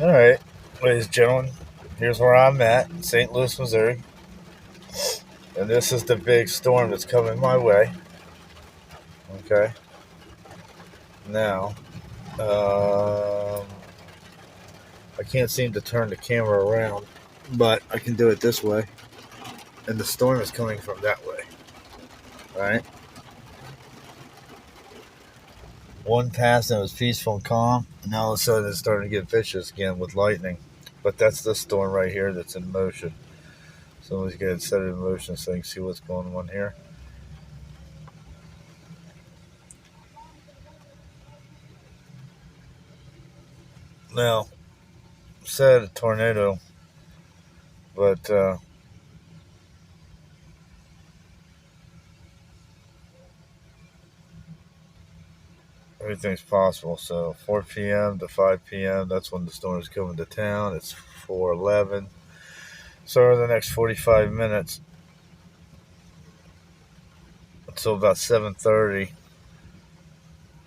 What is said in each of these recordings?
All right, ladies and gentlemen, here's where I'm at, St. Louis, Missouri, and this is the big storm that's coming my way. Okay, now um, I can't seem to turn the camera around, but I can do it this way, and the storm is coming from that way. All right, one pass and it was peaceful and calm, and now all of a sudden it's starting to get vicious again with lightning. But that's the storm right here that's in motion. So let's get it set it in motion so you can see what's going on here. Now, said a tornado, but everything's possible. So 4 p.m. to 5 p.m. That's when the storm is coming to town. It's 4:11. So over the next 45 minutes until about 7:30,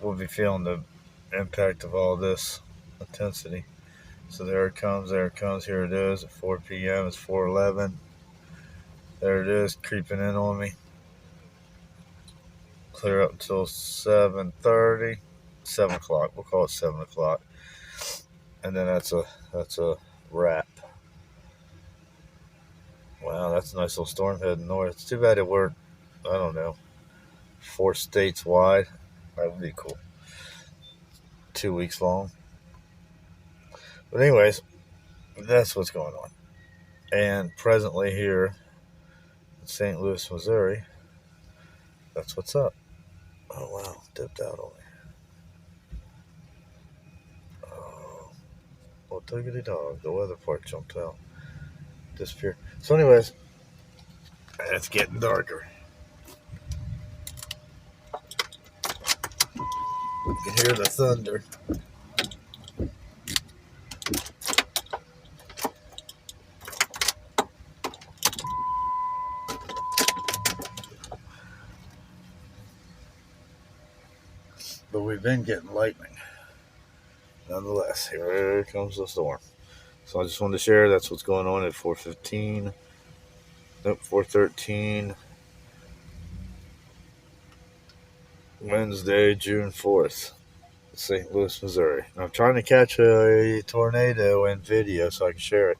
we'll be feeling the impact of all this intensity. So there it comes. There it comes. Here it is at 4 p.m. It's 4:11. There it is, creeping in on me. Clear up until 7:30, 7 o'clock. We'll call it 7 o'clock, and then that's a wrap. Wow, that's a nice little storm heading north. It's too bad it weren't, I don't know, 4 states wide. That would be cool. 2 weeks long. But anyways, that's what's going on. And presently here in St. Louis, Missouri, that's what's up. Oh wow, dipped out on me. Oh, well, diggity dog. The weather part jumped out, disappeared. So, anyways, it's getting darker. You can hear the thunder. But we've been getting lightning. Nonetheless, here comes the storm. So I just wanted to share that's what's going on at 4:15. Nope, 4:13. Wednesday, June 4th, St. Louis, Missouri. And I'm trying to catch a tornado in video so I can share it.